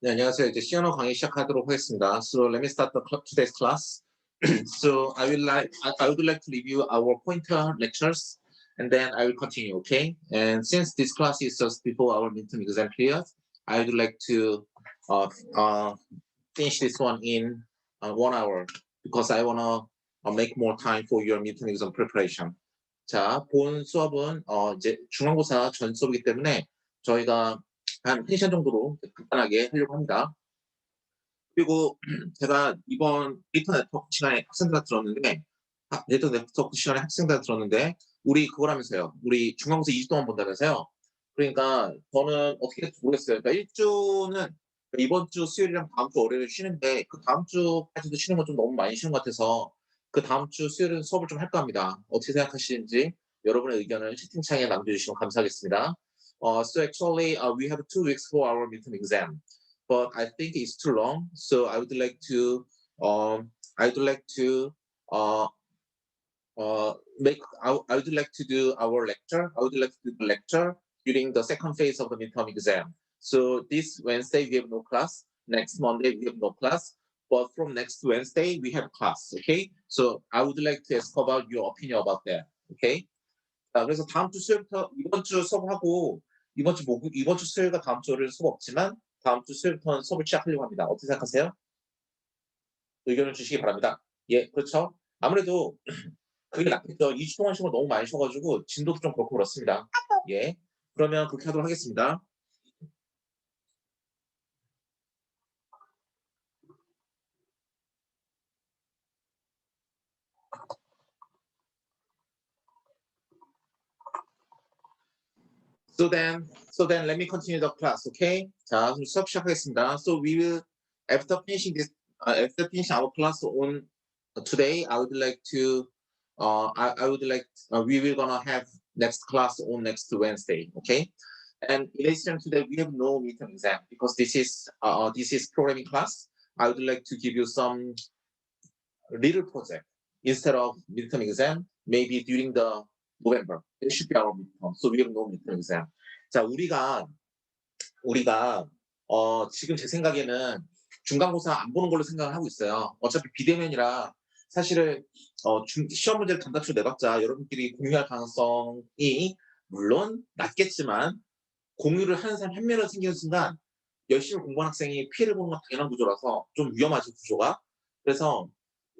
네, 안녕하세요. 이제 C언어 강의 시작하도록 하겠습니다. So let me start today's class. So I would like to review our pointer lectures, and then I will continue. Okay. And since this class is just before our midterm exam period, I would like to uh, uh, finish this one in 1 hour because I wanna make more time for your midterm exam preparation. 자, 본 수업은 이제 중간고사 전 수업이기 때문에 저희가 한 1시간 정도로 간단하게 하려고 합니다. 그리고 제가 이번 데이터 네트워크 시간에 학생들한테 들었는데, 데이터 네트워크 시간에 학생들한테 들었는데, 우리 그거라면서요. 우리 중간고사 2주 동안 본다면서요. 그러니까 저는 어떻게 될지 모르겠어요. 그러니까 1주는 이번 주 수요일이랑 다음 주 월요일 쉬는데, 그 다음 주까지도 쉬는 건 좀 너무 많이 쉬는 것 같아서, 그 다음 주 수요일은 수업을 좀 할까 합니다. 어떻게 생각하시는지 여러분의 의견을 채팅창에 남겨주시면 감사하겠습니다. So actually, we have 2 weeks for our midterm exam. But I think it's too long. So I would like to um, I would like to uh, I would like to do our lecture. I would like to do the lecture during the second phase of the midterm exam. So this Wednesday we have no class. Next Monday we have no class. But from next Wednesday we have class. Okay. So I would like to ask about your opinion about that. Okay. 그래서 다음 주 수요일부터 이번 주 수업하고 이번 주 수요일과 다음 주 월요일 수업 없지만 다음 주 수요일부터는 수업을 시작하려고 합니다. 어떻게 생각하세요? 의견을 주시기 바랍니다. 예, 그렇죠. 아무래도 그게 낫겠죠. 2주 동안 쉬는 걸 너무 많이 쉬어가지고 진도도 좀 그렇고 그렇습니다. 예, 그러면 그렇게 하도록 하겠습니다. So then let me continue the class, okay? 자, 그럼 수업 시작하겠습니다. So we will after finishing our class on today, I would like to I would like we will gonna have next class on next Wednesday, okay? And in addition to that, we have no midterm exam because this is programming class. I would like to give you some little project instead of midterm exam. Maybe during the November, it should be our midterm. So we have no midterm exam. 자, 우리가 지금 제 생각에는 중간고사 안 보는 걸로 생각을 하고 있어요. 어차피 비대면이라 사실은 시험 문제를 단답식으로 내봤자 여러분끼리 공유할 가능성이 물론 낮겠지만 공유를 하는 사람 한 명이 생기는 순간 열심히 공부한 학생이 피해를 보는 건 당연한 구조라서 좀 위험하죠, 구조가. 그래서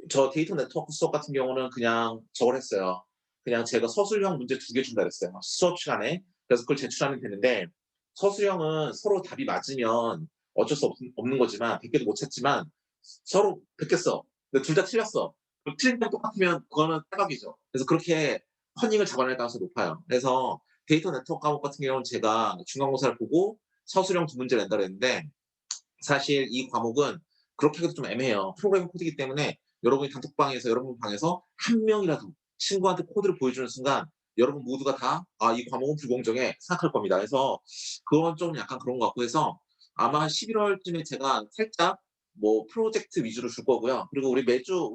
저 데이터 네트워크 수업 같은 경우는 그냥 저걸 했어요. 그냥 제가 서술형 문제 2개 준다 그랬어요. 수업 시간에. 그래서 그걸 제출하면 되는데 서술형은 서로 답이 맞으면 어쩔 수 없는 거지만 100개도 못 찾지만 서로 100개 써. 근데 둘 다 틀렸어. 그럼 틀린 점 똑같으면 그거는 따박이죠. 그래서 그렇게 커닝을 잡아낼 가능성이 높아요. 그래서 데이터 네트워크 과목 같은 경우는 제가 중간고사를 보고 서술형 2문제를 낸다 그랬는데 사실 이 과목은 그렇게 하기도 좀 애매해요. 프로그래밍 코드이기 때문에 여러분이 단톡방에서 여러분 방에서 한 명이라도 친구한테 코드를 보여주는 순간 여러분 모두가 다 이 과목은 불공정해 생각할 겁니다. 그래서 그건 좀 약간 그런 것 같고 해서 아마 11월쯤에 제가 살짝 뭐 프로젝트 위주로 줄 거고요. 그리고 우리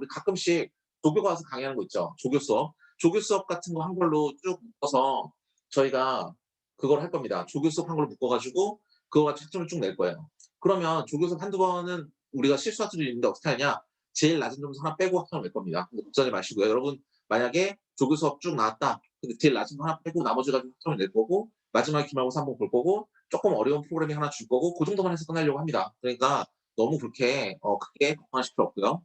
가끔씩 조교가 와서 강의하는 거 있죠. 조교 수업 같은 거 한 걸로 쭉 묶어서 저희가 그걸 할 겁니다. 조교 수업 한 걸로 묶어가지고 그거 채점을 쭉 낼 거예요. 그러면 조교 수업 한두 번은 우리가 실수할 수도 있는데 어떻게 하냐? 제일 낮은 점수 하나 빼고 학점을 낼 겁니다. 걱정하지 마시고요. 여러분 만약에 조교 수업 쭉 나왔다. 근데 제일 낮은 거 하나 빼고 나머지 가지고 학점을 낼 거고 마지막에 기말고사 한번 볼 거고 조금 어려운 프로그래밍 하나 줄 거고 그 정도만 해서 끝내려고 합니다. 그러니까 너무 그렇게 크게 걱정하실 필요 없고요.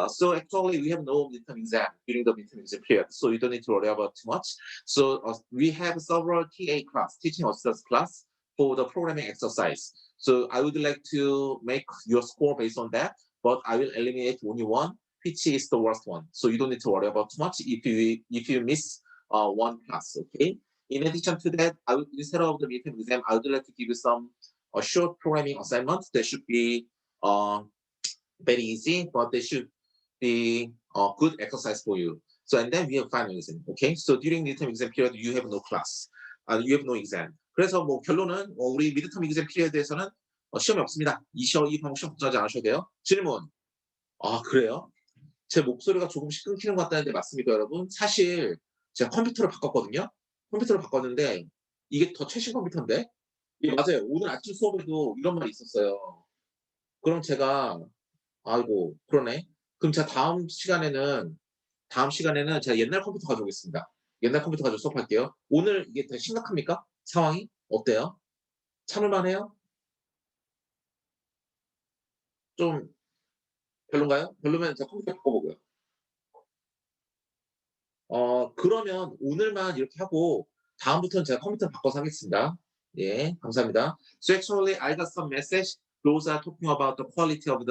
So actually, we have no midterm exam during the midterm exam period, so you don't need to worry about too much. So we have several TA class, teaching assistance class for the programming exercise. So I would like to make your score based on that, but I will eliminate only one, which is the worst one. So you don't need to worry about too much if you miss one class. Okay. In addition to that, instead of the midterm exam, I would like to give you some short programming assignments that should be uh, very easy, but they should be good exercise for you. So and then we have final exam. Okay. So during midterm exam period, you have no class. You have no exam. 그래서 뭐 결론은 우리 미드텀 exam period에서는 시험이 없습니다. 이 과목 시험 걱정하지 않으셔도 돼요. 질문. 아 그래요? 제 목소리가 조금씩 끊기는 것 같다는데 맞습니까, 여러분? 사실 제가 컴퓨터를 바꿨거든요. 컴퓨터를 바꿨는데 이게 더 최신 컴퓨터인데? 예, 맞아요. 오늘 아침 수업에도 이런 말이 있었어요. 그럼 제가 아이고 그러네. 그럼 제가 다음 시간에는 제가 옛날 컴퓨터 가져오겠습니다. 옛날 컴퓨터 가지고 수업할게요. 오늘 이게 되게 심각합니까? 상황이? 어때요? 참을 만해요? 좀 별론가요? 별로면 제가 컴퓨터 바꿔보고요. 그러면 오늘만 이렇게 하고 다음부터는 제가 컴퓨터를 바꿔서 하겠습니다. 예, 감사합니다. So actually I got some message. Those are talking about the quality of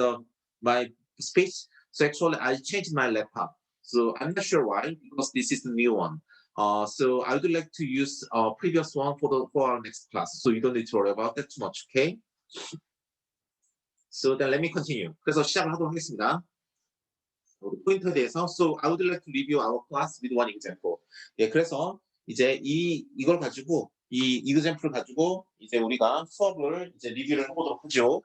my speech. So actually I changed my laptop. So I'm not sure why because this is the new one. So I would like to use previous one for our next class. So you don't need to worry about that too much. Okay? So then let me continue. 그래서 시작을 하도록 하겠습니다. 우리 포인터에 대해서 So I would like to review our class with one example. 예, 그래서 이제 이걸 가지고 이 example을 가지고 이제 우리가 수업을 이제 리뷰를 해보도록 하죠.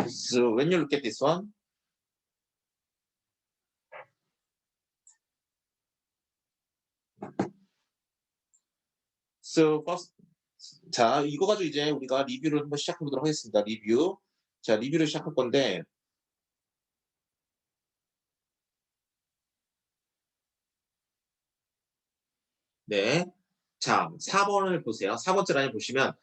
So when you look at this one, so first, 자 이거 가지고 이제 우리가 리뷰를 한번 시작해 보도록 하겠습니다. 리뷰. 자 리뷰를 시작할 건데. 네. 자, 4번을 보세요. 4번째 라인 보시면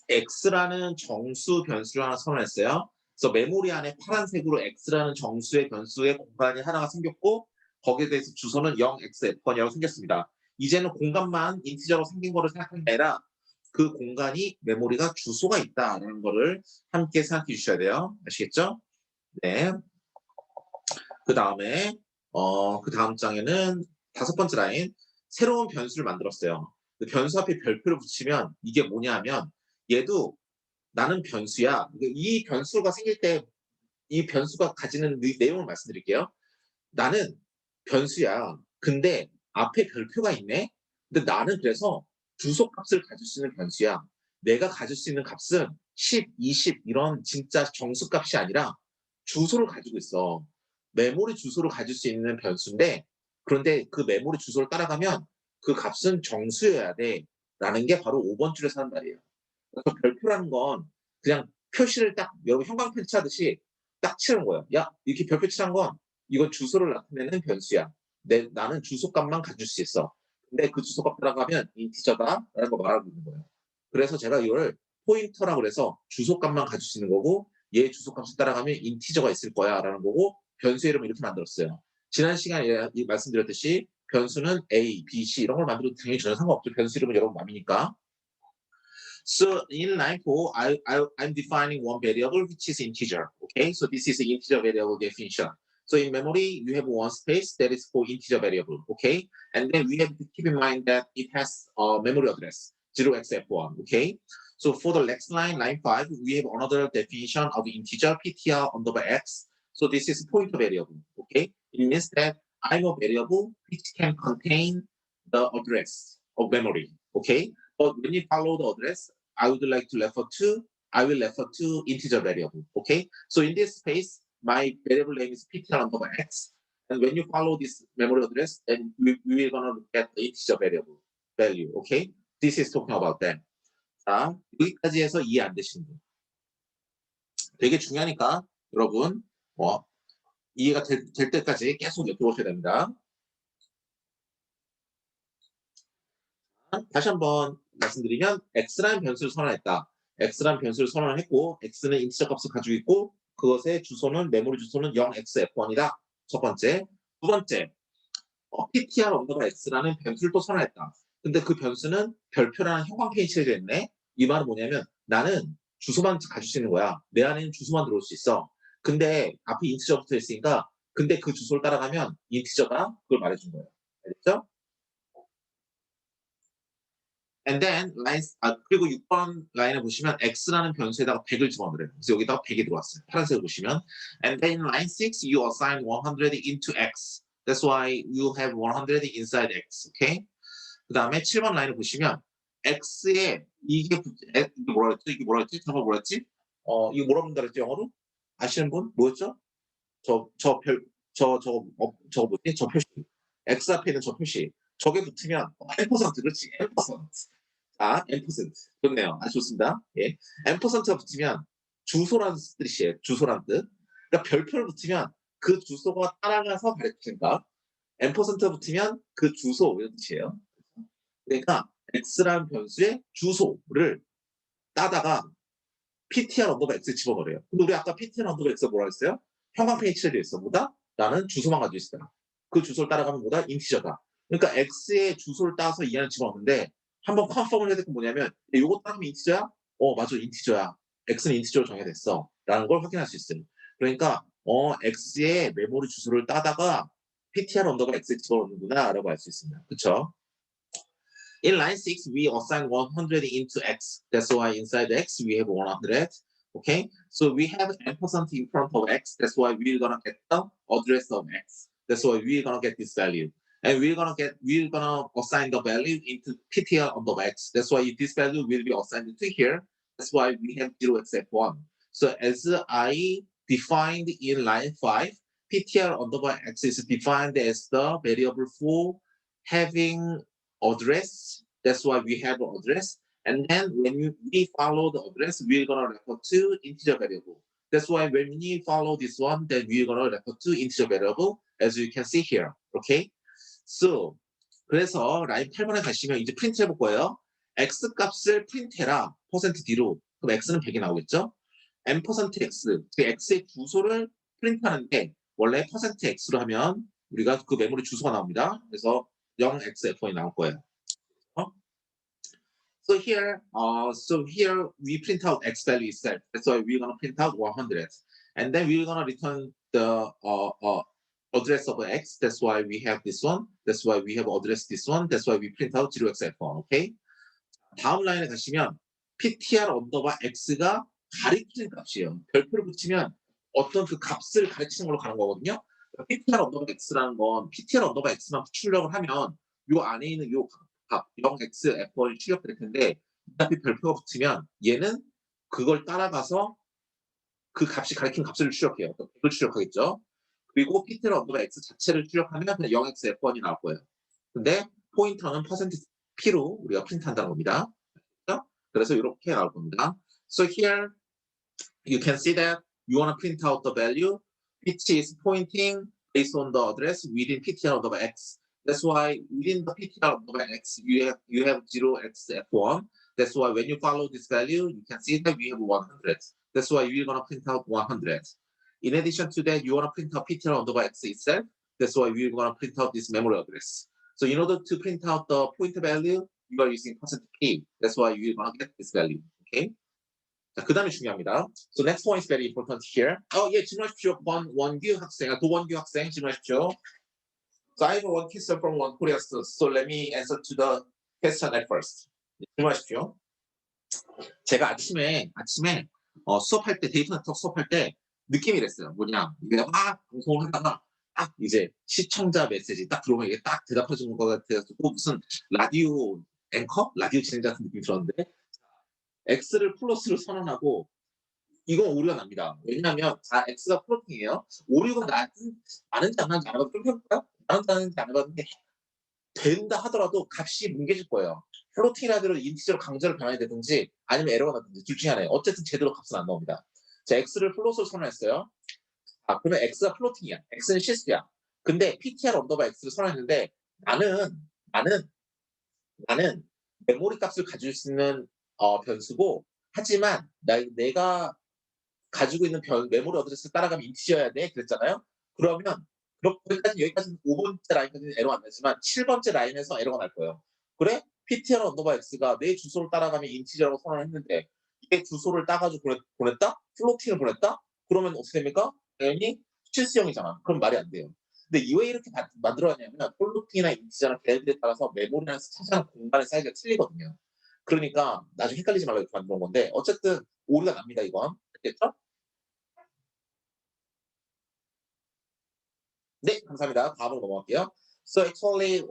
x라는 정수 변수를 하나 선언했어요. 그래서 메모리 안에 파란색으로 x라는 정수의 변수의 공간이 하나가 생겼고 거기에 대해서 주소는 0xf1이라고 생겼습니다. 이제는 공간만 인티저로 생긴 거를 생각하는 게 아니라 그 공간이 메모리가 주소가 있다라는 거를 함께 생각해 주셔야 돼요. 아시겠죠? 네. 그 다음 장에는 5번째 라인 새로운 변수를 만들었어요. 그 변수 앞에 별표를 붙이면 이게 뭐냐면 얘도 나는 변수야. 이 변수가 생길 때 이 변수가 가지는 내용을 말씀드릴게요. 나는 변수야. 근데 앞에 별표가 있네. 근데 나는 그래서 주소 값을 가질 수 있는 변수야. 내가 가질 수 있는 값은 10, 20 이런 진짜 정수 값이 아니라 주소를 가지고 있어. 메모리 주소를 가질 수 있는 변수인데 그런데 그 메모리 주소를 따라가면 그 값은 정수여야 돼. 라는 게 바로 5번 줄에서 하는 말이에요. 그래서 별표라는 건 그냥 표시를 딱 여러분 형광펜 칠하듯이 딱 칠한 거예요. 야 이렇게 별표 칠한 건 이건 주소를 나타내는 변수야. 나는 주소값만 가질 수 있어. 근데 그 주소값 들어가면 인티저다라는 거 말하고 있는 거예요. 그래서 제가 이걸 포인터라고 그래서 주소값만 가질 수 있는 거고 얘 주소값을 따라가면 인티저가 있을 거야라는 거고 변수 이름을 이렇게 만들었어요. 지난 시간에 말씀드렸듯이 변수는 A, B, C 이런 걸 만들어도 당연히 전혀 상관없죠. 변수 이름은 여러분 맘이니까. So in line 4, I'm defining one variable which is integer. Okay, so this is the integer variable definition. So in memory, you have one space that is for integer variable. Okay, and then we have to keep in mind that it has a memory address 0xf1. Okay, so for the next line, line 5, we have another definition of integer ptr underbar x. So this is pointer variable. Okay, it means that I'm a variable which can contain the address of memory. Okay, but when you follow the address, I will refer to integer variable. Okay. So in this case, my variable name is ptr underbar x. And when you follow this memory address, then we're gonna get the integer variable value. Okay. This is talking about that. 자, 여기까지 해서 이해 안 되시는 분. 되게 중요하니까 여러분 이해가 될 때까지 계속 여쭤보셔야 됩니다. 다시 한번 말씀드리면 x라는 변수를 선언했다. x라는 변수를 선언을 했고 x는 인티저 값을 가지고 있고 그것의 주소는 메모리 주소는 0xf1이다. 첫 번째. 두 번째. ptr 언더바 x라는 변수를 또 선언했다. 근데 그 변수는 별표라는 형광펜이 칠해져 있네. 이 말은 뭐냐면 나는 주소만 가질 수 있는 거야. 내 안에는 주소만 들어올 수 있어. 근데 앞에 인티저 붙어 있으니까 근데 그 주소를 따라가면 인티저가 그걸 말해준 거예요. 알겠죠? And then 그리고 6번 라인을 보시면 x라는 변수에다가 100을 집어넣으래요. 그래서 여기다가 100이 들어왔어요. 파란색을 보시면. And then in line 6, you assign 100 into x. That's why you have 100 inside x. Okay? 그 다음에 7번 라인을 보시면 x에 이게 뭐라 그랬지? 이게 뭐라 그랬지? 저거 뭐라 그랬지? 이거 뭐라 부른다 그랬지? 영어로? 아시는 분? 뭐였죠? 저거 뭐지? 저 표시. x 앞에 있는 저 표시. 저게 붙으면 1% 그렇지. 1%. 자, %. 좋네요. 아주 좋습니다. 예. %가 붙으면 주소라는 뜻이에요. 주소라는 뜻. 그러니까 별표를 붙이면 그 주소가 따라가서 가르치니까 %가 붙으면 그 주소 이런 뜻이에요. 그러니까 x라는 변수의 주소를 따다가 ptr 언더바 x 집어버려요. 근데 우리 아까 ptr 언더바 x가 뭐라 했어요? 형광펜이 칠해져 있어. 뭐다? 라는 주소만 가지고 있어요. 그 주소를 따라가면 뭐다? 인티저다. 그러니까 x의 주소를 따서 이 안에 집어넣는데 한번 컨펌을 해야 될 건 뭐냐면 요거 따르면 인티저야? 맞아 인티저야. x는 인티저로 정해졌어. 라는 걸 확인할 수 있어요. 그러니까 x의 메모리 주소를 따다가 ptr 언더바 x에 집어넣는구나 라고 알 수 있습니다. 그쵸? In line 6, we assign 100 into x. That's why inside x, we have 100. Okay, so we have ampersand in front of x. That's why we're gonna get the address of x. That's why we're gonna get this value. And we're gonna assign the value into ptr of x. That's why this value will be assigned to here. That's why we have 0xf1. So as I defined in line 5, ptr underbar x is defined as the variable for having address. That's why we have an address. And then when we follow the address, we're gonna refer to integer variable. That's why when we follow this one, then we're gonna refer to integer variable, as you can see here. Okay? So 그래서 라인 8번에 가시면 이제 프린트 해볼 거예요. x 값을 프린트해라 %d로. 그럼 x는 100이 나오겠죠? %x, 그 x의 주소를 프린트하는데 원래 %x로 하면 우리가 그 메모리 주소가 나옵니다. 그래서 0xf1이 나올 거예요. So here we print out x value itself. That's why we're gonna print out 100, and then we're gonna return the address of x. That's why we have this one. That's why we have address this one. That's why we print out 0xf1. Okay. 다음 라인에 가시면 ptr 언더바 x가 가리키는 값이에요. 별표를 붙이면 어떤 그 값을 가리키는 걸로 가는 거거든요. ptr 언더바 x라는 건 ptr 언더바 x만 출력을 하면 요 안에 있는 요 값 0xf1이 출력될 텐데 어차피 별표가 붙으면 얘는 그걸 따라가서 그 값이 가리키는 값을 출력해요. 그걸 출력하겠죠. 그리고 ptr 언더바 x 자체를 출력하면 그냥 0xf1이 나올 거예요. 근데 포인터는 %p로 우리가 프린트한다는 겁니다. 그래서 이렇게 나올 겁니다. So here you can see that you want to print out the value which is pointing based on the address within ptr of x. That's why within the ptr of x you have 0xf1. That's why when you follow this value you can see that we have 100. That's why we're going to print out 100. In addition to that, you want to print out ptr of x itself. That's why we're going to print out this memory address. So in order to print out the pointer value, you are using %p. That's why you're going to get this value. Okay? 자, 그 다음에 중요합니다. So next point is very important here. 예, 질문하십시오. 원규 학생, 도원규 학생 질문하십시오. So I have one question from one Korean student. So let me answer to the question at first. 질문하십시오. 제가 아침에 수업할 때 데이터 네트워크 수업할 때 느낌이 이랬어요. 뭐냐, 이게 막 방송을 하다가 딱 이제 시청자 메시지 딱 들어오면 이게 딱 대답해 주는 것 같아서 무슨 라디오 앵커? 라디오 진행자 같은 느낌이 들었는데 x를 플러스로 선언하고 이건 오류가 납니다. 왜냐하면 x가 플로팅이에요. 오류가 나는지 안 나는지 안 해봐도 좀 해볼까요? 나는지 안 해봤는데 된다 하더라도 값이 뭉개질 거예요. 플로팅이라도 인티저로 강제로 변환이 되든지 아니면 에러가 나든지 둘 중에 하나예요. 어쨌든 제대로 값은 안 나옵니다. 자, x를 플러스로 선언했어요. 그러면 x가 플로팅이야. x는 실수야. 근데 ptr 언더바 x를 선언했는데 나는 메모리 값을 가질 수 있는 변수고 하지만 내가 가지고 있는 메모리 어드레스를 따라가면 인티저여야 돼 그랬잖아요. 그러면 여기까지는 5번째 라인까지는 에러가 안 나지만 7번째 라인에서 에러가 날 거예요. 그래? ptr 언더바 x가 내 주소를 따라가면 인티저라고 선언했는데 이게 주소를 따가지고 보냈다? 플로팅을 보냈다? 그러면 어떻게 됩니까? 당연히 실수형이잖아. 그럼 말이 안 돼요. 근데 왜 이렇게 만들어놨냐면 플로팅이나 인티저나 걔네들에 따라서 메모리랑 차지하는 공간의 사이즈가 틀리거든요. 그러니까 나중에 헷갈리지 말라고 이렇게 만든 건데 어쨌든 오류가 납니다. 이건. 됐죠? 네, 감사합니다. 다음으로 넘어갈게요. So actually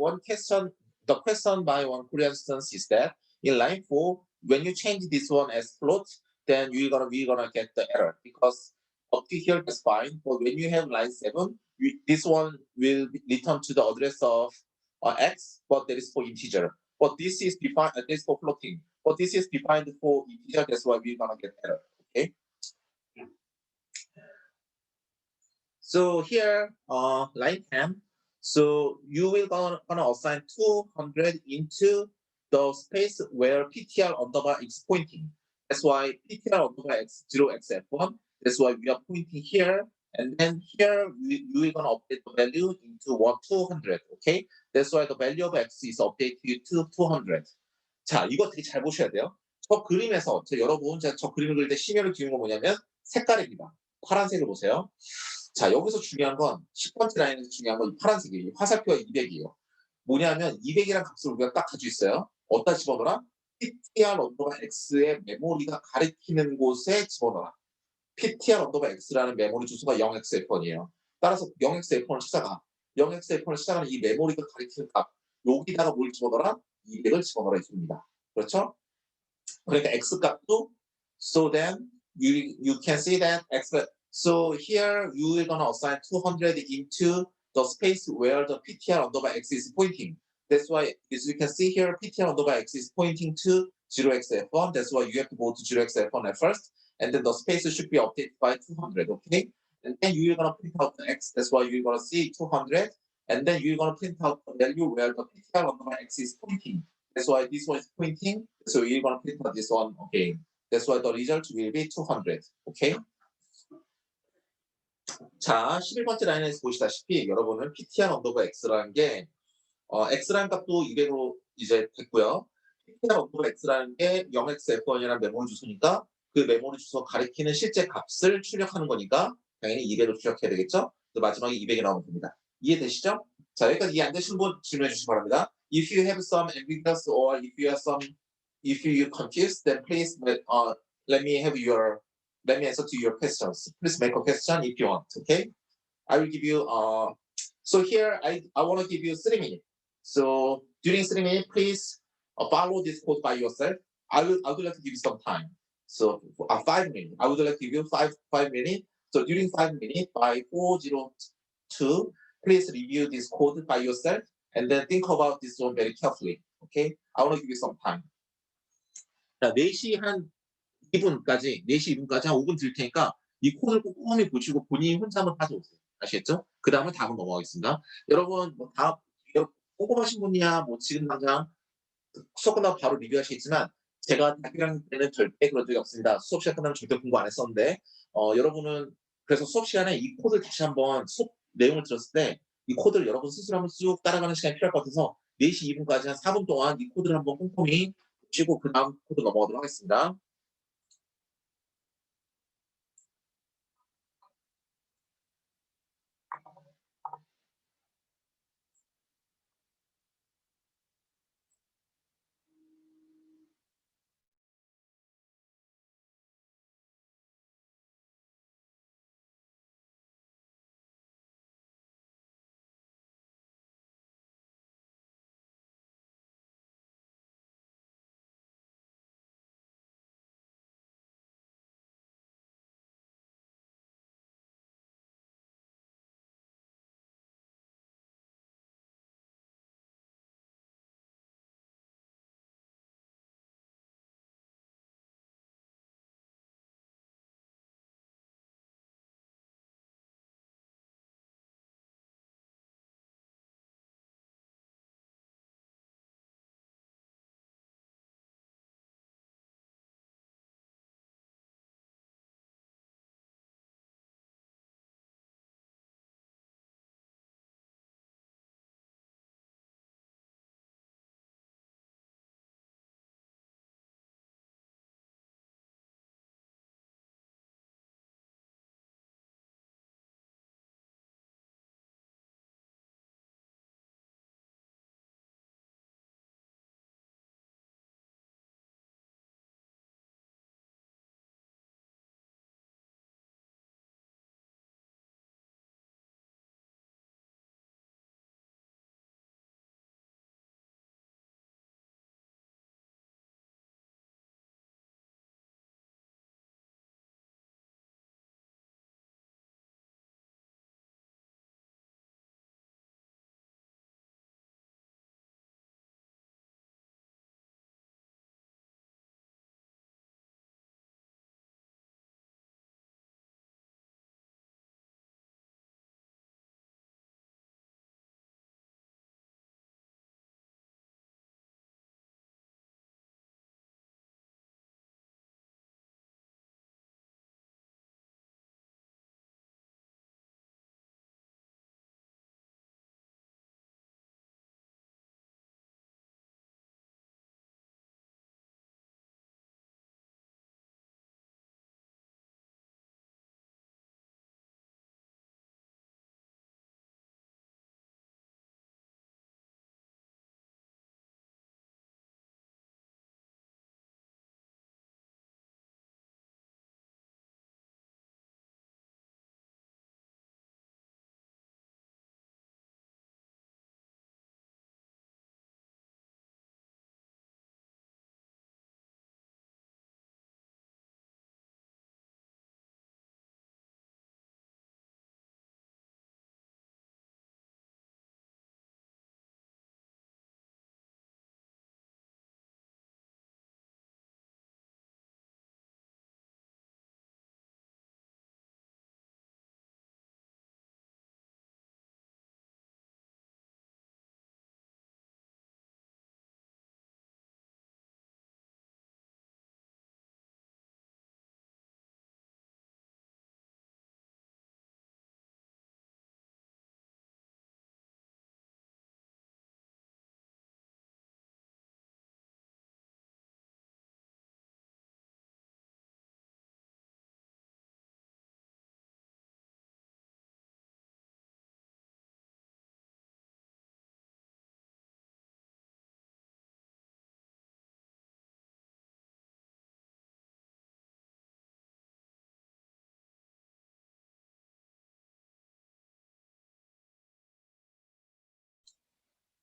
the question by one Korean student is that in line 4, when you change this one as float, then we're gonna get the error because up to here that's fine. But when you have line 7, this one will return to the address of x, but that is for integer. but this is defined, this for floating, but this is defined for integer, that's why we're gonna get error, okay? So here, line 10, so you will gonna assign 200 into the space where PTR underbar is pointing. That's why PTR underbar x0 xf1. That's why we are pointing here, and then here you are gonna update the value into 200. Okay, that's why the value of x is updated to 200. 자, 이거 되게 잘 보셔야 돼요. 저 그림에서 여러분 제가 저 그림을 그릴 때 심혈을 기울인 건 뭐냐면 색깔입니다. 파란색을 보세요. 자, 여기서 중요한 건 10번째 라인에서 중요한 건 이 파란색이에요. 화살표가 200이에요. 뭐냐면 200이라는 값을 우리가 딱 가지고 있어요. 어디다 집어넣어라? PTR 언더바 X의 메모리가 가리키는 곳에 집어넣어라. PTR 언더바 X라는 메모리 주소가 0xf1이에요. 따라서 0xf1을 찾아가. 0xf1을 찾아가는 이 메모리가 가리키는 값. 여기다가 뭘 집어넣어라? 200을 집어넣어라 있습니다. 그렇죠? 그러니까 X 값도 so then you can see that X. So here you are gonna assign 200 into the space where the PTR underbar X is pointing. That's why, as you can see here, PTR underbar X is pointing to 0xf1. That's why you have to go to 0xf1 at first, and then the space should be updated by 200. Okay, and then you're gonna print out the X. That's why you're gonna see 200, and then you're gonna print out the value where the PTR underbar X is pointing. That's why this one is pointing. So you're gonna print out this one. Okay, that's why the result will be 200. Okay. 자, 11번째 라인에서 보시다시피 여러분은 PTR 언더바 X라는 게 X라는 값도 200으로 이제 됐고요. PTR 언더바 X라는 게 0xf1이라는 메모리 주소니까 그 메모리 주소 가리키는 실제 값을 출력하는 거니까 당연히 200을 출력해야 되겠죠? 또 마지막에 200이 나오면 됩니다. 이해되시죠? 자, 여기까지 이해 안 되시는 분 질문해 주시기 바랍니다. If you have some ambiguous or if you confused, then please let me answer to your questions. Please make a question if you want. Okay, I will give you. So here I want to give you 3 minutes. So during 3 minutes, please follow this code by yourself. I would like to give you some time. So 5 minutes. I would like to give you 5 minutes. So during 5 minutes by 4:02, please review this code by yourself and then think about this one very carefully. Okay, I want to give you some time. 자, 4시 한 2분까지, 4시 2분까지 한 5분 드릴 테니까 이 코드를 꼼꼼히 보시고 본인이 혼자 한번 따져보세요. 아시겠죠? 그 다음에 다음 넘어가겠습니다. 여러분, 뭐 다음, 꼼꼼하신 분이야, 뭐 지금 당장 수업 끝나고 바로 리뷰하시겠지만 제가 학교랑 때는 절대 그런 적이 없습니다. 수업 시간 끝나면 절대 공부 안 했었는데 여러분은 그래서 수업 시간에 이 코드를 다시 한번 수업 내용을 들었을 때 이 코드를 여러분 스스로 한번 쭉 따라가는 시간이 필요할 것 같아서 4시 2분까지 한 4분 동안 이 코드를 한번 꼼꼼히 보시고 그 다음 코드 넘어가도록 하겠습니다.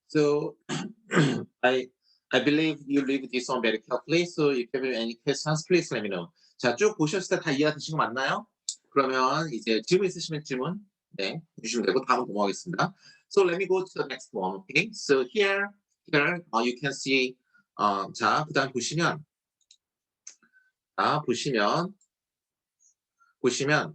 So I I believe you read this one very carefully. So if you have any questions, please let me know. 자, 쭉 보셨을 때 다 이해가 되신 거 맞나요? 그러면 이제 질문 있으시면 질문 네 주시면 되고 다음 넘어가겠습니다. So let me go to the next one. Okay. So here you can see 자, 그다음 보시면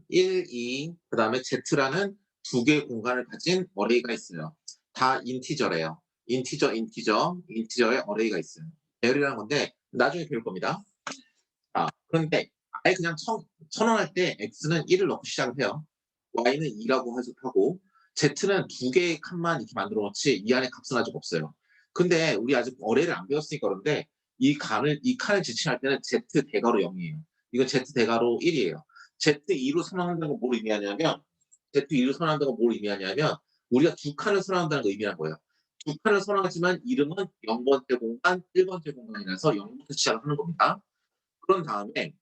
1, 2 그다음에 Z라는 두 개의 공간을 가진 어레이가 있어요. 다 인티저래요. 인티저의 어레이가 있어요. 배열이라는 건데 나중에 배울 겁니다. 그런데 아예 그냥 천원할 때 x는 1을 넣고 시작을 해요. y는 2라고 하고 z는 두 개의 칸만 이렇게 만들어 놓지 이 안에 값은 아직 없어요. 근데 우리 아직 어레이를 안 배웠으니까 그런데 이 칸을 지칭할 때는 z 대괄호 0이에요. 이건 z 대괄호 1이에요. z2로 선언한다는 건 뭘 의미하냐면 우리가 두 칸을 선언한다는 걸 의미한 거예요. 두 칸을 선언하지만 이름은 0번째 공간, 1번째 공간이라서 0부터 시작을 하는 겁니다. 그런 다음에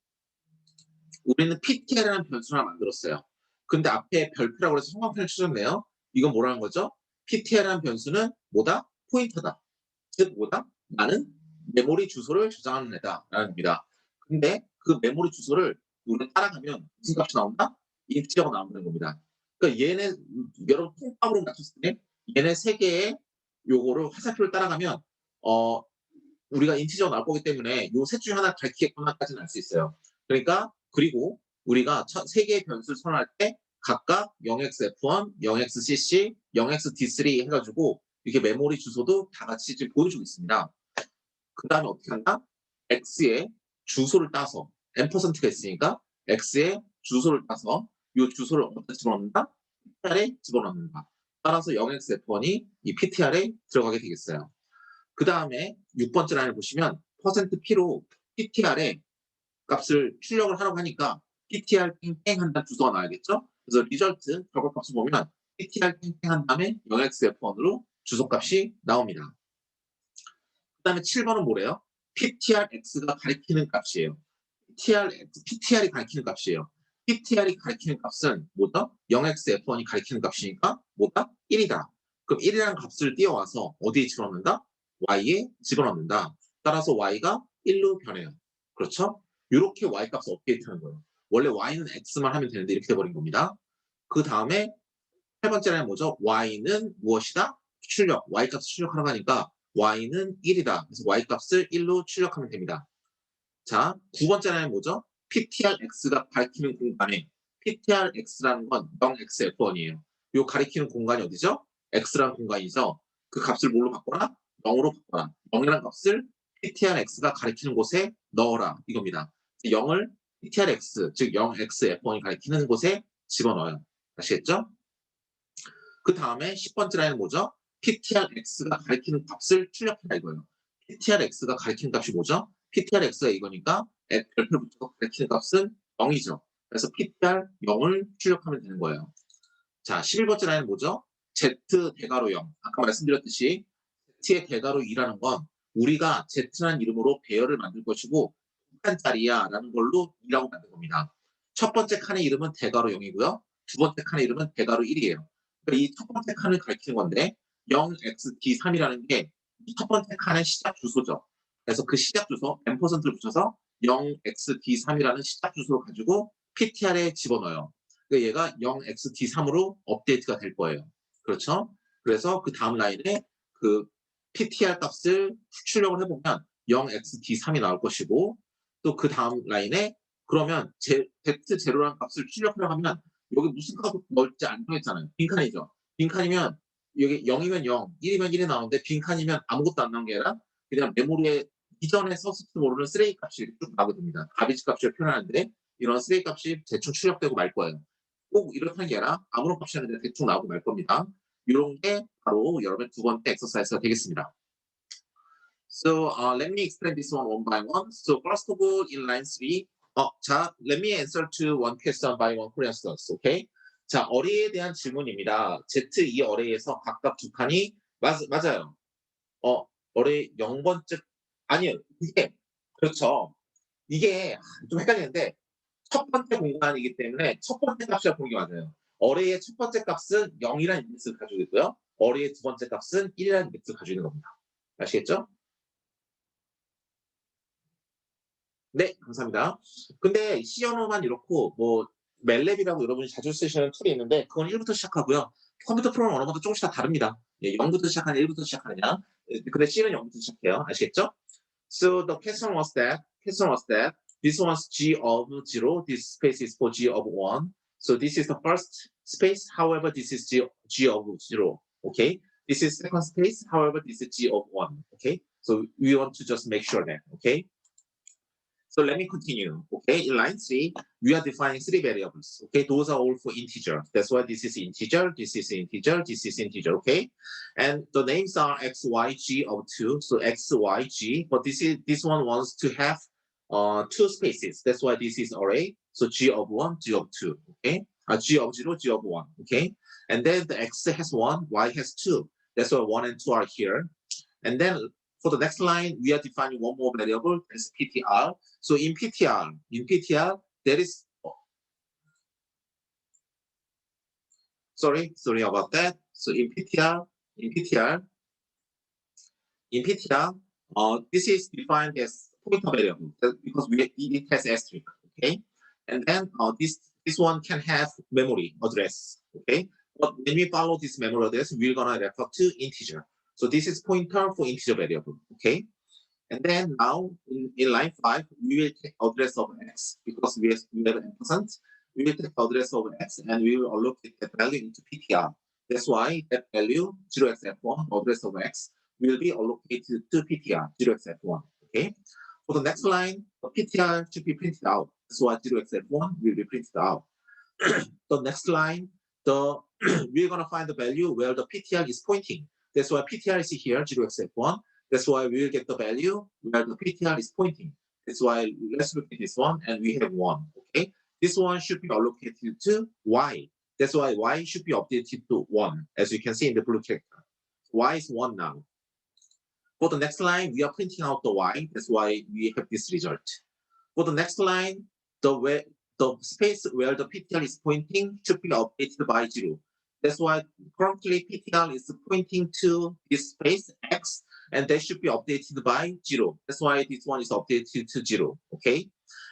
우리는 PTR이라는 변수를 하나 만들었어요. 근데 앞에 별표라고 해서 형광펜을 쳐줬네요. 이건 뭐라는 거죠? PTR이라는 변수는 뭐다? 포인터다. 즉 뭐다? 나는 메모리 주소를 저장하는 애다라는 겁니다. 근데 그 메모리 주소를 우리가 따라가면 무슨 값이 나온다? 인티저가 나오는 겁니다. 그러니까 얘네 여러분 통합으로 맞췄을 때 얘네 세 개의 요거를 화살표를 따라가면 우리가 인티저가 나올 거기 때문에 요 셋 중에 하나 밝히겠구나까지는 알 수 있어요. 그러니까 그리고 우리가 세 개의 변수를 선언할 때 각각 0xf1, 0xcc, 0xd3 해가지고 이렇게 메모리 주소도 다 같이 지금 보여주고 있습니다. 그 다음에 어떻게 한다? x의 주소를 따서 %가 있으니까 x의 주소를 따서 이 주소를 어디다 집어넣는다? PTR에 집어넣는다. 따라서 0xf1이 이 PTR에 들어가게 되겠어요. 그 다음에 6번째 라인을 보시면 %p로 PTR에 값을 출력을 하라고 하니까 PTR 땡땡 한 다음 주소가 나와야겠죠? 그래서 리절트 결과값을 보면 PTR 땡땡 한 다음에 0xf1으로 주소값이 나옵니다. 그 다음에 7번은 뭐래요? PTRX가 가리키는 값이에요. PTR이 가리키는 값이에요. PTR이 가리키는 값은 뭐다? 0xf1이 가리키는 값이니까 뭐다? 1이다. 그럼 1이라는 값을 띄워와서 어디에 집어넣는다? y에 집어넣는다. 따라서 y가 1로 변해요. 그렇죠? 이렇게 y 값을 업데이트하는 거예요. 원래 y는 x만 하면 되는데 이렇게 돼버린 겁니다. 그 다음에 8번째 라인 뭐죠? y는 무엇이다? 출력. y 값을 출력하라고 하니까 y는 1이다. 그래서 y 값을 1로 출력하면 됩니다. 자, 9번째 라인 뭐죠? PTRX가 가리키는 공간에 PTRX라는 건 0xf1이에요. 이 가리키는 공간이 어디죠? x라는 공간이죠. 그 값을 뭘로 바꿔라? 0으로 바꿔라. 0이라는 값을 PTRX가 가리키는 곳에 넣어라. 이겁니다. 0을 PTRX, 즉 0xf1이 가리키는 곳에 집어넣어요. 아시겠죠? 그 다음에 10번째 라인은 뭐죠? PTRX가 가리키는 값을 출력해라 이거예요. PTRX가 가리키는 값이 뭐죠? PTRX가 이거니까 별표를 붙여서 가리키는 값은 0이죠. 그래서 PTR 0을 출력하면 되는 거예요. 자, 11번째 라인은 뭐죠? Z 대괄호 0. 아까 말씀드렸듯이 Z의 대괄호 2라는 건 우리가 Z라는 이름으로 배열을 만들 것이고 칸짜리야 라는 걸로 2라고 만든 겁니다. 첫 번째 칸의 이름은 대괄호 0이고요. 두 번째 칸의 이름은 대괄호 1이에요. 그러니까 이 첫 번째 칸을 가리키는 건데 0xd3이라는 게 이 첫 번째 칸의 시작 주소죠. 그래서 그 시작 주소 %를 붙여서 0xd3이라는 시작 주소를 가지고 PTR에 집어넣어요. 그러니까 얘가 0xd3으로 업데이트가 될 거예요. 그렇죠? 그래서 그 다음 라인에 그 PTR 값을 출력을 해보면 0xd3이 나올 것이고 또 그 다음 라인에 그러면 Z0라는 값을 출력하려고 하면 여기 무슨 값을 넣을지 안 정했잖아요. 빈칸이죠. 빈칸이면 여기 0이면 0, 1이면 1이 나오는데 빈칸이면 아무것도 안 나온 게 아니라 그냥 메모리에 이전에 썼을지 모르는 쓰레기 값이 쭉 나오게 됩니다. 가비지 값을 표현하는데 이런 쓰레기 값이 대충 출력되고 말 거예요. 꼭 이렇다는 게 아니라 아무런 값이 아니라 대충 나오고 말 겁니다. 이런 게 바로 여러분의 두 번째 엑서사이즈가 되겠습니다. So let me explain this one by one. So first of all, in line 3, 자, let me answer to one question by one Korean students. Okay? 자, 어레이에 대한 질문입니다. Z2 어레이에서 각각 두 칸이 맞아요. 어레이 0번째 아니요. 이게 그렇죠. 이게 좀 헷갈리는데 첫 번째 공간이기 때문에 첫 번째 값이라고 보는 게 맞아요. 어레이의 첫 번째 값은 0이라는 인덱스를 가지고 있고요. 어리의 두 번째 값은 1이라는 값을 가지고 있는 겁니다. 아시겠죠? 네, 감사합니다. 근데 C 언어만 이렇고 뭐 멜랩이라고 여러분이 자주 쓰시는 툴이 있는데 그건 1부터 시작하고요. 컴퓨터 프로그램 언어마다 조금씩 다 다릅니다. 예, 0부터 시작하냐, 1부터 시작하느냐. 예, 근데 C는 0부터 시작해요. 아시겠죠? So the question was that this was G of 0, this space is for G of 1. So this is the first space, however, this is G of 0. Okay? This is second space, however, this is G of 1. Okay? So we want to just make sure that, okay? So let me continue. Okay, in line 3, we are defining 3 variables. Okay, those are all for integer. That's why this is integer, this is integer, this is integer. Okay, and the names are x, y, g of 2. So x, y, g. But this one wants to have 2 spaces. That's why this is array. So g of 1, g of 2. Okay, g of 0, g of 1. Okay, and then the x has 1, y has 2. That's why 1 and 2 are here. And then for the next line, we are defining one more variable, that's PTR. So in PTR, there is, sorry about that. So in PTR, this is defined as pointer variable because it has asterisk, okay? And then this one can have memory address, okay? But when we follow this memory address, we're gonna refer to integer. So this is pointer for integer variable, okay? And then now in line 5, we will take address of x because we have ampersand. We will take address of x and we will allocate that value into PTR. That's why that value 0xf1 address of x will be allocated to PTR 0xf1. Okay. For the next line, the PTR should be printed out. That's why 0xf1 will be printed out. The next line, we're gonna find the value where the PTR is pointing. That's why PTR is here 0xf1. That's why we will get the value where the PTR is pointing. That's why let's look at this one and we have 1. Okay. This one should be allocated to y. That's why y should be updated to 1, as you can see in the blue character. Y is 1 now. For the next line, we are printing out the y. That's why we have this result. For the next line, the space where the PTR is pointing should be updated by 0. That's why currently PTR is pointing to this space x, and that should be updated by 0. That's why this one is updated to 0. Okay.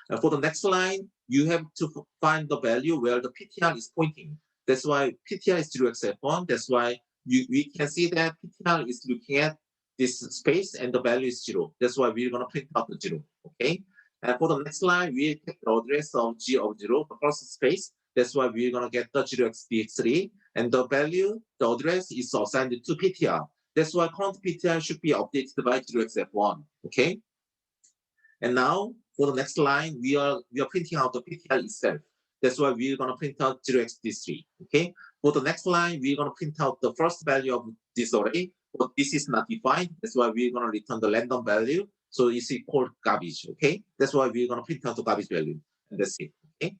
And for the next line, you have to find the value where the PTR is pointing. That's why PTR is 0xf1. That's why we can see that PTR is looking at this space and the value is 0. That's why we're going to print out the 0. Okay. And for the next line, we take the address of g of 0, the first space. That's why we're going to get the 0xdx3. And the value, the address is assigned to PTR. That's why current PTR should be updated by 0xf1. Okay. And now for the next line, we are printing out the PTR itself. That's why we're going to print out 0xd3. Okay. For the next line, we're going to print out the first value of this array, but this is not defined. That's why we're going to return the random value. So it's equal garbage. Okay. That's why we're going to print out the garbage value. And that's it. Okay.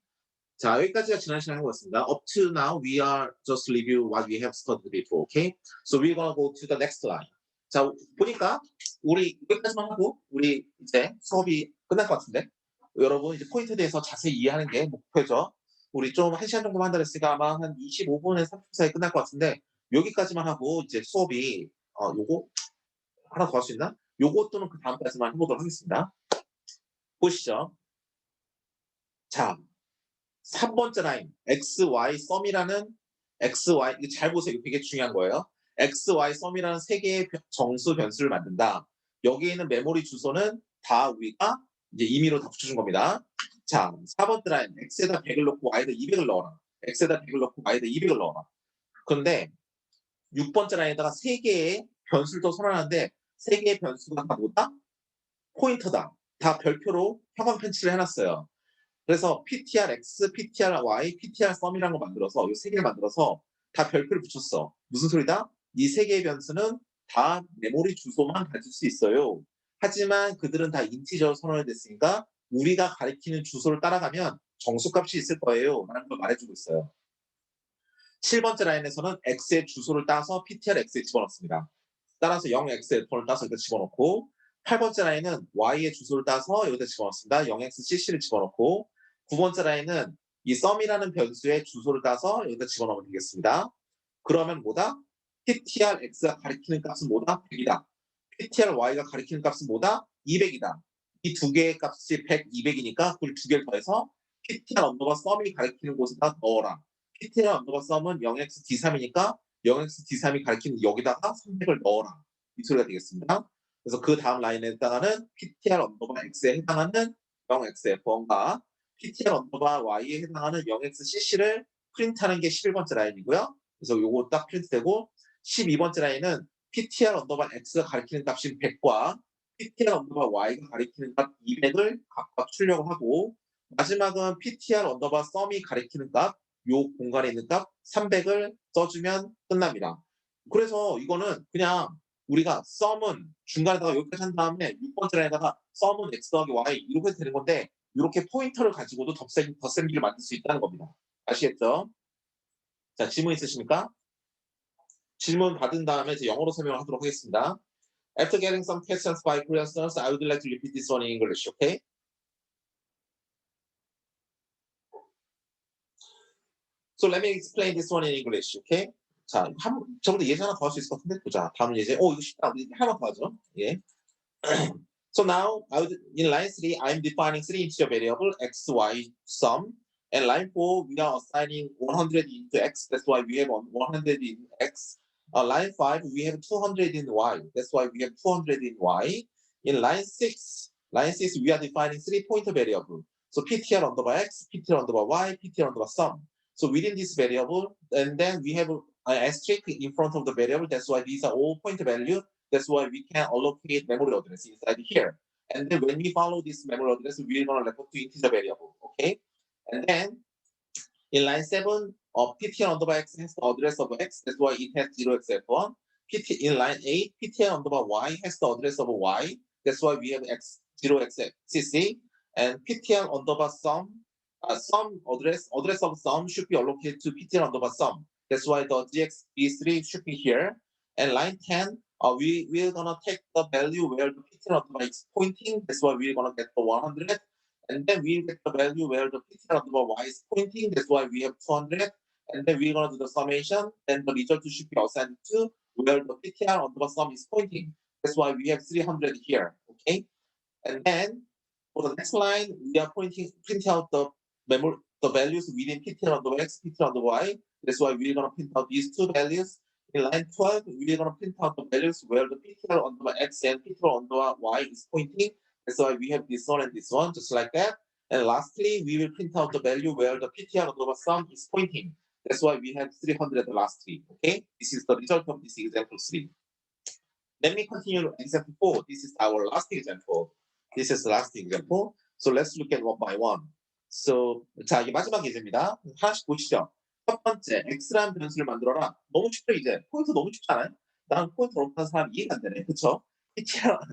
자, 여기까지가 지난 시간에 해보았습니다. Up to now, we are just review what we have studied before. Okay. So we're going to go to the next line. 자, 보니까 우리 여기까지만 하고 우리 이제 수업이 끝날 것 같은데 여러분 이제 포인트에 대해서 자세히 이해하는 게 목표죠. 우리 좀 1시간 정도만 한다 그랬으니까 아마 한 25분에서 30분 사이 끝날 것 같은데 여기까지만 하고 이제 수업이 요거 하나 더 할 수 있나? 요거 또는 그 다음까지만 해보도록 하겠습니다. 보시죠. 자, 3번째 라인 XY 썸이라는 XY 이거 잘 보세요. 이거 되게 중요한 거예요. XY 썸이라는 세 개의 정수 변수를 만든다. 여기에 있는 메모리 주소는 다 우리가 이제 임의로 다 붙여준 겁니다. 자, 4번째 라인 X에다 100을 넣고 Y에다 200을 넣어라. X에다 100을 넣고 Y에다 200을 넣어라. 그런데 6번째 라인에다가 세 개의 변수를 더 선언하는데 세 개의 변수가 다 뭐다? 포인터다. 다 별표로 형광 편치를 해놨어요. 그래서 PTR-X, PTR-Y, PTR-SUM이라는 거 만들어서 이 세 개를 만들어서 다 별표를 붙였어. 무슨 소리다? 이 세 개의 변수는 다 메모리 주소만 가질 수 있어요. 하지만 그들은 다 인티저로 선언이 됐으니까 우리가 가리키는 주소를 따라가면 정수값이 있을 거예요. 라는 걸 말해주고 있어요. 7번째 라인에서는 X의 주소를 따서 PTR-X에 집어넣습니다. 따라서 0X의 폰을 따서 여기다 집어넣고 8번째 라인은 Y의 주소를 따서 여기다 집어넣습니다. 0xcc를 집어넣고 9번째 라인은 이 sum이라는 변수의 주소를 따서 여기다 집어넣으면 되겠습니다. 그러면 뭐다? ptrx가 가리키는 값은 뭐다? 100이다. ptry가 가리키는 값은 뭐다? 200이다. 이 두 개의 값이 100, 200이니까 그걸 두 개를 더해서 ptr 언더바 썸이 가리키는 곳에다 넣어라. ptr 언더바 썸은 0x d3이니까 0x d3이 가리키는 여기다가 300을 넣어라. 이 소리가 되겠습니다. 그래서 그 다음 라인에 해당하는 ptr 언더바 x에 해당하는 0xf1과 ptr 언더바 y에 해당하는 0xcc를 프린트하는 게 11번째 라인이고요. 그래서 요거 딱 프린트되고 12번째 라인은 ptr 언더바 x가 가리키는 값인 100과 ptr 언더바 y가 가리키는 값 200을 각각 출력을 하고 마지막은 ptr 언더바 썸이 가리키는 값, 요 공간에 있는 값 300을 써주면 끝납니다. 그래서 이거는 그냥 우리가 썸은 중간에다가 여기까지 한 다음에 6번째 라인에다가 썸은 x 더하기 y 이렇게 되는 건데 이렇게 포인터를 가지고도 덧셈기를 만들 수 있다는 겁니다. 아시겠죠? 자, 질문 있으십니까? 질문 받은 다음에 이제 영어로 설명을 하도록 하겠습니다. After getting some questions by Korean students, I would like to repeat this one in English, okay? So let me explain this one in English, okay? 자, 저보다 예제 하나 더 할 수 있을 것 같은데 보자. 다음 예제. 이거 쉽다. 우리 하나 더 하죠. 예. So now, in line 3, I'm defining three integer variable x, y sum. And line 4, we are assigning 100 into x. That's why we have 100 in x. Line 5, we have 200 in y. That's why we have 200 in y. In line 6, we are defining three pointer variable. So ptr underbar x, ptr underbar y, ptr underbar sum. So within this variable, and then we have an asterisk in front of the variable. That's why these are all pointer value. That's why we can allocate memory address inside here. And then when we follow this memory address, we're going to refer to integer variable. Okay. And then in line 7, ptr underbar x has the address of x. That's why it has 0xf1. In line 8, ptr underbar y has the address of y. That's why we have x 0xcc. And ptr underbar sum, sum address of sum should be allocated to ptr underbar sum. That's why the gx b3 should be here. And line 10, we're gonna take the value where the ptr underbar is pointing. That's why we're gonna get the 100. And then we'll get the value where the ptr underbar y is pointing. That's why we have 200. And then we're gonna do the summation. Then the result should be assigned to where the ptr underbar sum is pointing. That's why we have 300 here. Okay. And then for the next line, we are printing out the values within ptr underbar x, ptr underbar y. That's why we're gonna print out these two values. In line 12, we're gonna print out the values where the ptr underbar x and ptr underbar y is pointing. That's why we have this one and this one, just like that. And lastly, we will print out the value where the ptr underbar sum is pointing. That's why we have 300 at the last three. Okay, this is the result of this example 3. Let me continue example 4. This is our last example. This is the last example. So let's look at one by one. So 자, 이게 마지막 예제입니다. 하나씩 보시죠. 첫 번째, x라는 변수를 만들어라. 너무 쉽죠, 이제. 포인트 너무 쉽잖아요. 나는 포인트 없는 사람 이해가 안 되네. 그쵸?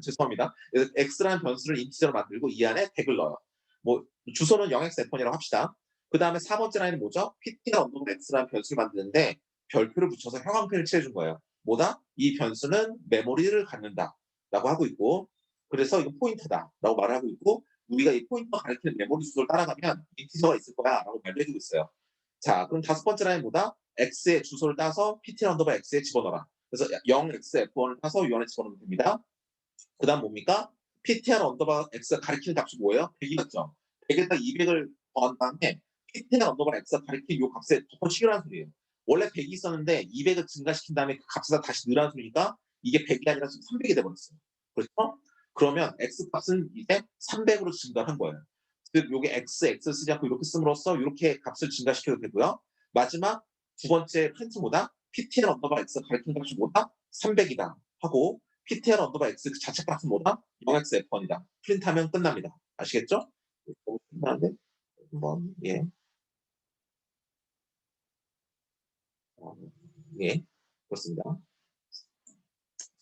죄송합니다. x라는 변수를 인티저로 만들고 이 안에 100을 넣어요. 뭐 주소는 0xf1이라고 합시다. 그 다음에 4번째 라인은 뭐죠? ptr 언더바 x라는 변수를 만드는데 별표를 붙여서 형광펜을 칠해준 거예요. 뭐다? 이 변수는 메모리를 갖는다 라고 하고 있고, 그래서 이거 포인터다 라고 말을 하고 있고, 우리가 이 포인터 가리키는 메모리 주소를 따라가면 인티저가 있을 거야 라고 말해주고 있어요. 자, 그럼 5번째 라인 뭐다? x의 주소를 따서 ptr 언더바 x에 집어넣어라. 그래서 0xf1을 따서 이 안에 집어넣으면 됩니다. 그 다음 뭡니까? ptr 언더바 x가 가리키는 값이 뭐예요? 100이었죠. 100에다 200을 더한 다음에 ptr 언더바 x가 가리키는 이 값에 덮어치기라는 소리예요. 원래 100이 있었는데 200을 증가시킨 다음에 그 값에다 다시 넣으라는 소리니까 이게 100이 아니라 300이 돼버렸어요. 그렇죠? 그러면 x 값은 이제 300으로 증가한 거예요. 즉 요게 x 쓰지 않고 이렇게 씀으로써 이렇게 값을 증가시켜도 되고요. 마지막 두 번째 프린트보다 ptr 언더바 x가 가리키는 값이 뭐다? 300이다 하고 ptr 언더바 x 그 자체 값은 뭐다? 0xf1이다. 프린트하면 끝납니다. 아시겠죠? 끝나는데 한번 예. 예, 그렇습니다.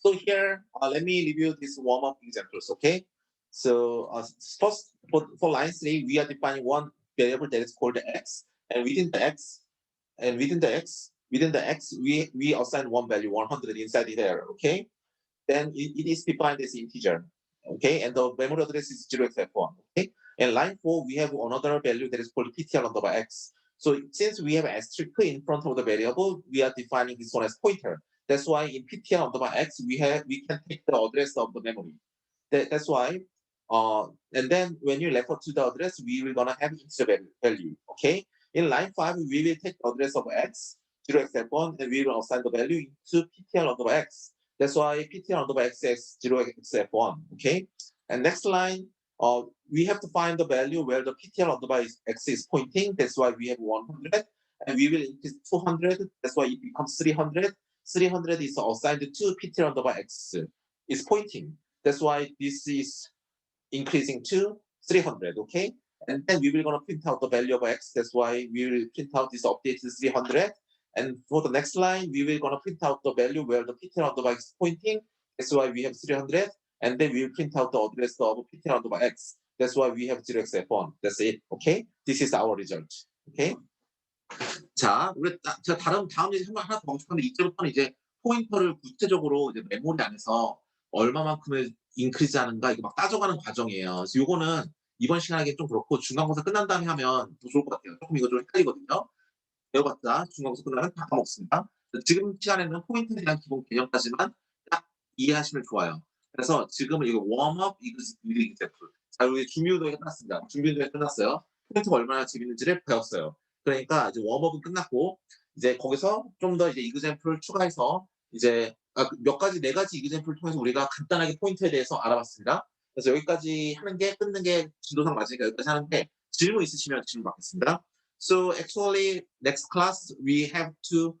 So here, let me review these warm-up examples, okay? So first, for line 3, we are defining one variable that is called x, and within the x, we assign one value, 100 inside there, okay? Then it is defined as integer, okay? And the memory address is 0xf1, okay? And line 4, we have another value that is called ptr underbar x. So since we have asterisk in front of the variable, we are defining this one as pointer. That's why in ptr underbar x we can take the address of the memory. That's why and then when you refer to the address, we will gonna have integer value. Okay. In line 5, we will take the address of x 0x1 and we will assign the value into ptr underbar x. That's why ptr underbar x is 0x1. Okay. And next line, we have to find the value where the ptr underbar x is pointing. That's why we have 100, and we will increase 200. That's why it becomes 300. 300 is assigned to ptr underbar x is pointing. That's why this is increasing to 300. Okay, and then we will gonna print out the value of x. That's why we will print out this updated 300. And for the next line, we will gonna print out the value where the ptr underbar x is pointing. That's why we have 300. And then we will print out the address of ptr underbar x. That's why we have 0xf1. That's it. Okay? This is our result. Okay? 자, 우리 제가 다음 얘기 하나 더 하고 싶은데 이제부터는 이제 포인터를 구체적으로 이제 메모리 안에서 얼마만큼을 인크리즈 하는가 이거 막 따져가는 과정이에요. 그래서 요거는 이번 시간에 좀 그렇고 중간고사 끝난 다음에 하면 더 좋을 것 같아요. 조금 이거 좀 헷갈리거든요. 배워봤자 중간고사 끝나면 다 까먹습니다. 지금 시간에는 포인트에 대한 기본 개념까지만 딱 이해하시면 좋아요. 그래서 지금은 이거 웜업 이그제플. 자, 우리 준비운동이 끝났습니다. 준비운동이 끝났어요. 포인트가 얼마나 재밌는지를 배웠어요. 그러니까 이제 웜업은 끝났고 이제 거기서 좀 더 이제 이그젠플을 추가해서 이제 몇 가지 4가지 이그젠플을 통해서 우리가 간단하게 포인트에 대해서 알아봤습니다. 그래서 여기까지 하는 게 끊는 게 진도상 맞으니까 여기까지 하는데 질문 있으시면 질문 받겠습니다. So actually next class we have to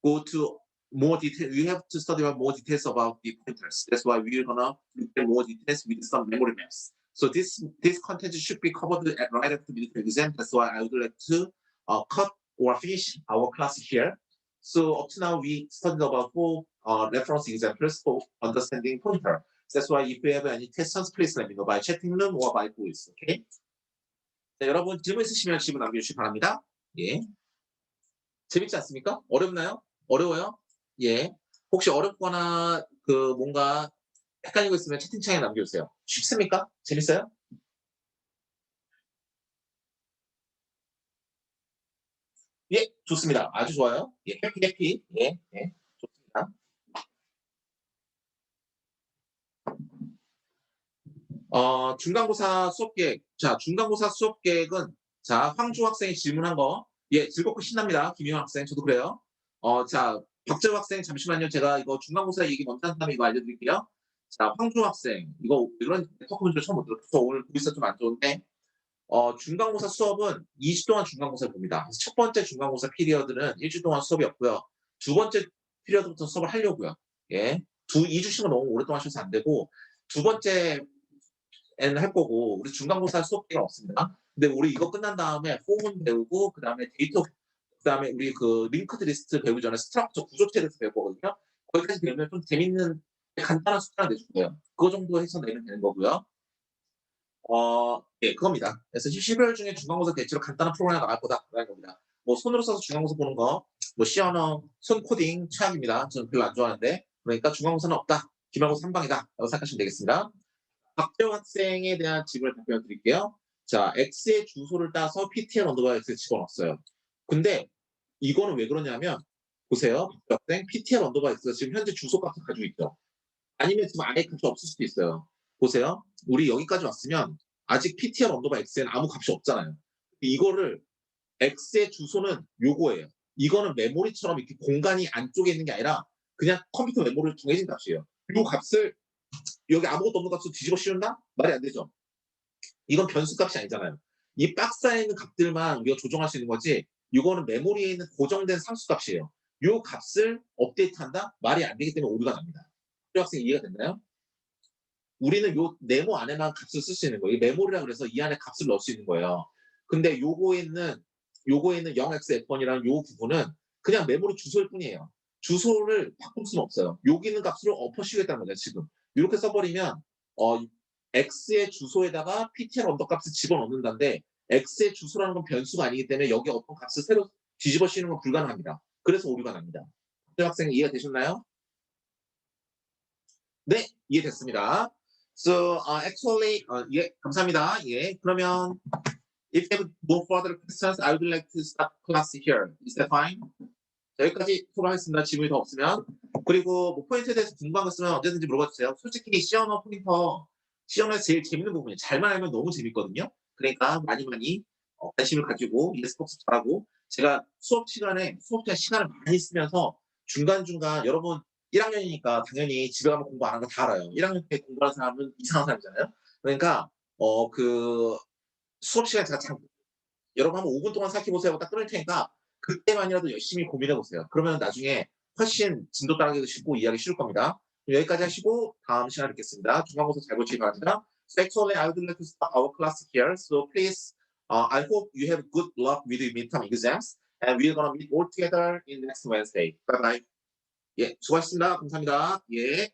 go to more detail. We have to study about more details about the pointers. That's why we're gonna look at more details with some memory maps. So this content should be covered right after the exam. That's why I would like to cut or finish our class here. So up to now we studied about 4 reference examples for understanding pointer. That's why if you have any questions, please let me know by chatting room or by voice. Okay? 자, 여러분 질문 있으시면 질문 남겨주시기 바랍니다. 예. 재밌지 않습니까? 어렵나요? 어려워요? 예. 혹시 어렵거나 뭔가 헷갈리고 있으면 채팅창에 남겨주세요. 쉽습니까? 재밌어요? 예, 좋습니다. 아주 좋아요. 예, 해피. 예, 예, 좋습니다. 중간고사 수업 계획. 자, 중간고사 수업 계획은 자, 황주 학생이 질문한 거. 예, 즐겁고 신납니다. 김희원 학생. 저도 그래요. 자, 박재호 학생 잠시만요. 제가 이거 중간고사 얘기 먼저 한 다음에 이거 알려드릴게요. 자, 황주 학생. 이거 이런 토크 문제 처음 못 들었어. 오늘 보이스 좀 안 좋은데. 중간고사 수업은 2주 동안 중간고사를 봅니다. 첫 번째 중간고사 피리어드는 1주 동안 수업이 없고요. 두 번째 피리어드부터 수업을 하려고요. 예. 2주씩은 너무 오랫동안 하셔서 안 되고, 두 번째에는 할 거고, 우리 중간고사 수업 기간 없습니다. 근데 우리 이거 끝난 다음에 폼은 배우고, 그 다음에 데이터, 그 다음에 우리 링크드 리스트 배우기 전에 스트럭처 구조체에 대해서 배울 거거든요. 거기까지 배우면 좀 재밌는 간단한 숫자가 내줄 거예요. 그거 정도 해서 내면 되는 거고요. 예, 그겁니다. 그래서 12월 중에 중간고사 대체로 간단한 프로그램이 나갈 거다라는 겁니다. 뭐 손으로 써서 중간고사 보는 거, 뭐 시언어, 손 코딩 최악입니다. 저는 별로 안 좋아하는데, 그러니까 중간고사는 없다. 기말고사 3방이다라고 생각하시면 되겠습니다. 박재호 학생에 대한 질문을 답변 드릴게요. 자, X의 주소를 따서 PTL 언더바 X에 집어넣었어요. 근데 이거는 왜 그러냐면, 보세요. 학생 PTL 언더바 X가 지금 현재 주소 값을 가지고 있죠. 아니면 지금 안에 값이 없을 수도 있어요. 보세요. 우리 여기까지 왔으면 아직 PTR 언더바 X에는 아무 값이 없잖아요. 이거를 X의 주소는 요거예요. 이거는 메모리처럼 이렇게 공간이 안쪽에 있는 게 아니라 그냥 컴퓨터 메모리를 정해진 값이에요. 요 값을 여기 아무것도 없는 값을 뒤집어 씌운다? 말이 안 되죠. 이건 변수 값이 아니잖아요. 이 박스 안에 있는 값들만 우리가 조정할 수 있는 거지 이거는 메모리에 있는 고정된 상수 값이에요. 요 값을 업데이트한다? 말이 안 되기 때문에 오류가 납니다. 학생 이해가 됐나요? 우리는 요 네모 안에만 값을 쓸 수 있는 거예요. 이 메모리라 그래서 이 안에 값을 넣을 수 있는 거예요. 근데 요거에 있는 0xf1이라는 요 부분은 그냥 메모리 주소일 뿐이에요. 주소를 바꿀 수는 없어요. 여기 있는 값으로 엎어씌우겠다는 거죠, 지금. 이렇게 써버리면 x의 주소에다가 ptr 언더 값을 집어넣는다는데 x의 주소라는 건 변수가 아니기 때문에 여기 어떤 값을 새로 뒤집어 씌우는 건 불가능합니다. 그래서 오류가 납니다. 학생 이해가 되셨나요? 네, 이해됐습니다. So actually, 예, 감사합니다. 예, 그러면 if you have no further questions, I would like to stop class here. Is that fine? 자, 여기까지 토론하겠습니다. 질문이 더 없으면. 그리고 뭐 포인트에 대해서 궁금한 거 있으면 언제든지 물어봐 주세요. 솔직히 시언어 포인터, 시언어에서 제일 재밌는 부분이 잘만 알면 너무 재밌거든요. 그러니까 많이 관심을 가지고 예습 복습 잘하고 제가 수업 시간을 많이 쓰면서 중간중간 여러분 1학년이니까 당연히 집에 가면 공부 안 하는 거 다 알아요. 1학년 때 공부하는 사람은 이상한 사람이잖아요. 그러니까 그 수업 시간에 제가 여러분 한번 5분 동안 생각해 보세요 하고 딱 끊을 테니까 그때만이라도 열심히 고민해 보세요. 그러면 나중에 훨씬 진도 따라가기도 쉽고 이해하기 쉬울 겁니다. 여기까지 하시고 다음 시간에 뵙겠습니다. 중간고사 잘 보시기 바랍니다. So actually, I would like to stop our class here. So please, I hope you have good luck with your midterm exams, and we're gonna meet all together in next Wednesday. Bye bye. 예, 수고하셨습니다. 감사합니다. 예.